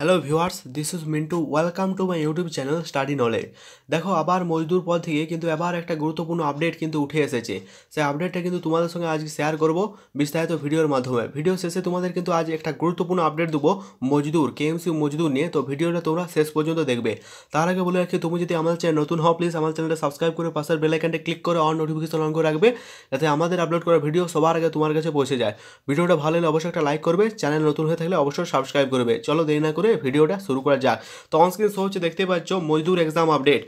Hello viewers, this is Mintu. Welcome to my YouTube channel study knowledge. দেখো, আবার মজদুর পদ থেকে কিন্তু এবার একটা গুরুত্বপূর্ণ আপডেট কিন্তু উঠে এসেছে। সেই আপডেটটা কিন্তু তোমাদের সঙ্গে আজকে শেয়ার করব বিস্তারিত ভিডিওর মাধ্যমে। ভিডিও শেষে তোমাদের কিন্তু আজ একটা গুরুত্বপূর্ণ আপডেট দেবো মজদুর, কেএমসি মজদুর নিয়ে। তো ভিডিওটা তোমরা শেষ পর্যন্ত দেখবে। তার আগে বলে রাখি, তুমি যদি আমাদের চ্যানেল নতুন হও, প্লিজ আমার চ্যানেলটা সাবস্ক্রাইব করে পাশের বেল আইকনটা ক্লিক করে অন নোটিফিকেশন অন করে রাখবে, যাতে আমাদের আপলোড করা ভিডিও সবার আগে তোমার কাছে পৌঁছে যায়। ভিডিওটা ভালো হলে অবশ্যই একটা লাইক করবে, চ্যানেল নতুন হয়ে থাকলে অবশ্যই সাবস্ক্রাইব করবে। চলো দেরি না করে ভিডিওটা শুরু করা যাক। তো অনস্ক্রিন শো হচ্ছে, দেখতে পাচ্ছ মজদুর এক্সাম আপডেট।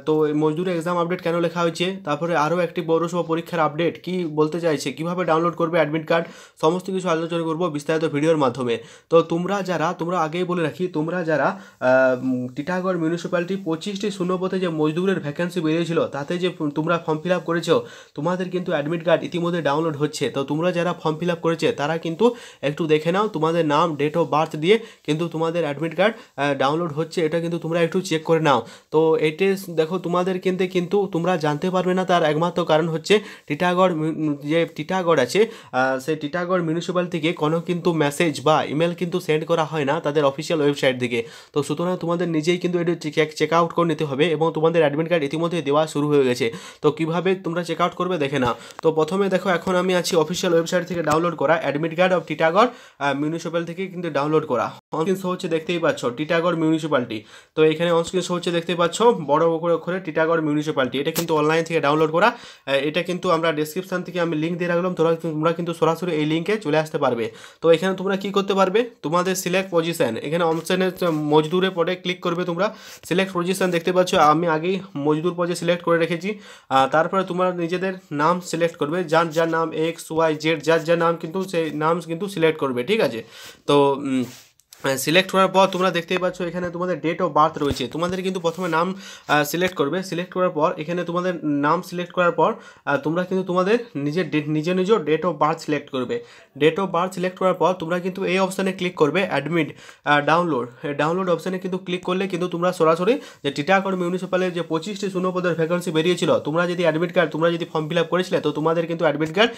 তো মজদুর এক্সাম আপডেট কেন লেখা হয়েছে, তারপরে আরও একটি পৌরসভা পরীক্ষার আপডেট কি বলতে চাইছে, কিভাবে ডাউনলোড করবে অ্যাডমিট কার্ড, সমস্ত কিছু আলোচনা করবো বিস্তারিত ভিডিওর মাধ্যমে। তো তোমরা আগেই বলে রাখি, তোমরা যারা টিটাগড় মিউনিসিপ্যালিটি 25টি শূন্যপদে যে মজদুরের ভ্যাকেন্সি বেরিয়েছিল, তাতে যে তোমরা ফর্ম ফিল আপ করেছো, তোমাদের কিন্তু অ্যাডমিট কার্ড ইতিমধ্যে ডাউনলোড হচ্ছে। তো তোমরা যারা ফর্ম ফিল আপ করেছে তারা কিন্তু একটু দেখে নাও, তোমাদের নাম, ডেট অফ বার্থ দিয়ে কিন্তু তোমাদের অ্যাডমিট কার্ড ডাউনলোড হচ্ছে, এটা কিন্তু তোমরা একটু চেক করে নাও। তো এতে দেখো, তোমাদের কিন্তু তোমরা জানতে পারবে না, তার একমাত্র কারণ হচ্ছে যে টিটাগড় আছে, সেই টিটাগড় মিউনিসিপ্যালিটি থেকে কোনো কিন্তু মেসেজ বা ইমেল কিন্তু সেন্ড করা হয় না তাদের অফিসিয়াল ওয়েবসাইট থেকে। তো সুতরাং তোমাদের নিজেই কিন্তু এটা চেক আউট করে নিতে হবে, এবং তোমাদের অ্যাডমিট কার্ড ইতিমধ্যে দেওয়া শুরু হয়ে গেছে। তো কিভাবে তোমরা চেক আউট করবে দেখে নাও। তো প্রথমে দেখো, এখন আমি আছি অফিসিয়াল ওয়েবসাইট থেকে ডাউনলোড করা admit card of Titagarh municipal থেকে কিন্তু ডাউনলোড করা। অনস্ক্রিন শো হচ্ছে, দেখতেই পাচ্ছ টিটাগড় মিউনিসিপ্যালিটি। তো এখানে অনস্ক্রিন শো হচ্ছে, দেখতেই পাচ্ছ বড় অক্ষরে টিটাগড় মিউনিসিপ্যালিটি। এটা কিন্তু অনলাইন থেকে ডাউনলোড করা। এটা কিন্তু আমরা ডেসক্রিপশন থেকে আমি লিঙ্ক দিয়ে রাখলাম, তোমরা কিন্তু সরাসরি এই লিঙ্কে চলে আসতে পারবে। তো এখানে তোমরা কি করতে পারবে, তোমাদের সিলেক্ট পজিশন, এখানে অপশানে মজদুরে পদে ক্লিক করবে। তোমরা সিলেক্ট পজিশন দেখতে পাচ্ছ, আমি আগেই মজদুর পদে সিলেক্ট করে রেখেছি। তারপরে তোমরা নিজেদের নাম সিলেক্ট করবে, যার নাম XYZ, যার নাম কিন্তু সেই নাম কিন্তু সিলেক্ট করবে, ঠিক আছে। তো সিলেক্ট করার পর তোমরা দেখতেই পাচ্ছ এখানে তোমাদের ডেট অফ বার্থ রয়েছে। তোমাদের কিন্তু প্রথমে নাম সিলেক্ট করবে। সিলেক্ট করার পর এখানে তোমাদের নাম সিলেক্ট করার পর তোমরা কিন্তু তোমাদের নিজ ডেট অফ বার্থ সিলেক্ট করবে। ডেট অফ বার্থ সিলেক্ট করার পর তোমরা কিন্তু এই অপশানে ক্লিক করবে, অ্যাডমিট ডাউনলোড অপশানে কিন্তু ক্লিক করলে কিন্তু তোমরা সরাসরি যে টিটাগড় মিউনিসিপ্যালের যে 25টি শূন্যপদের ভ্যাকেন্সি বেরিয়েছিল, তোমরা যদি অ্যাডমিট কার্ড তোমরা যদি ফর্ম ফিল আপ করেছিলে, তো তোমাদের কিন্তু অ্যাডমিট কার্ড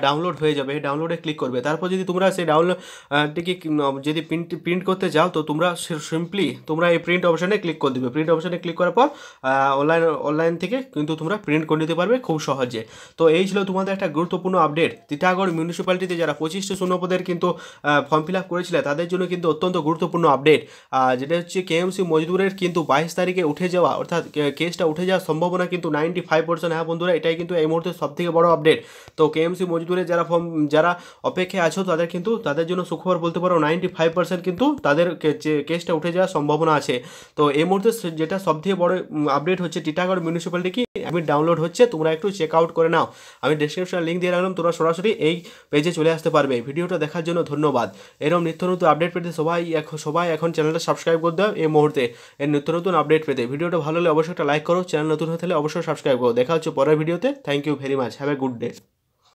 ডাউনলোড হয়ে যাবে। ডাউনলোডে ক্লিক করবে। তারপর যদি তোমরা সেই ডাউনলোডটিকে যদি প্রিন্ট করতে যাও, তো তোমরা সিম্পলি তোমরা এই প্রিন্ট অপশানে ক্লিক করে দেবে। প্রিন্ট অপশানে ক্লিক করার পর অনলাইন থেকে কিন্তু তোমরা প্রিন্ট করে নিতে পারবে খুব সহজে। তো এই ছিল তোমাদের একটা গুরুত্বপূর্ণ আপডেট। টিটাগড় মিউনিসিপ্যালিটিতে যারা 25টি শূন্যপদের কিন্তু ফর্ম ফিল আপ করেছিল, তাদের জন্য কিন্তু অত্যন্ত গুরুত্বপূর্ণ আপডেট, যেটা হচ্ছে কেএমসি মজদুরের কিন্তু 22 তারিখে উঠে যাওয়া, অর্থাৎ কেসটা উঠে যাওয়ার সম্ভাবনা কিন্তু 95%। হ্যাঁ বন্ধুরা, এটাই কিন্তু এই মুহূর্তে সবথেকে বড় আপডেট। তো কেএমসি মজদুরের যারা অপেক্ষায় আছো, তাদের জন্য সুখবর বলতে পারো, 95% কিন্তু তাদের কেসটা উঠে যাওয়ার সম্ভাবনা আছে। তো এই মুহূর্তে যেটা সবথেকে বড় আপডেট হচ্ছে, টিটাগড় মিউনিসিপ্যালিটি কি অ্যাডমিট ডাউনলোড হচ্ছে, তোমরা একটু চেক আউট করে নাও। আমি ডেসক্রিপশনে লিঙ্ক দিয়ে রাখলাম, তোমরা সরাসরি এই পেজে চলে আসতে পারবে। ভিডিওটা দেখার জন্য ধন্যবাদ। এরকম নিত্য নতুন আপডেট পেতে সবাই এখন চ্যানেলটা সাবস্ক্রাইব করে দাও। এই মুহূর্তে এর নিত্য নতুন আপডেট পেতে ভিডিওটা ভালো হলে অবশ্যই একটা লাইক করো, চ্যানেল নতুন হয়ে থাকলে অবশ্যই সাবস্ক্রাইব করো। দেখা হচ্ছে পরের ভিডিওতে। Thank you very much, have a good day.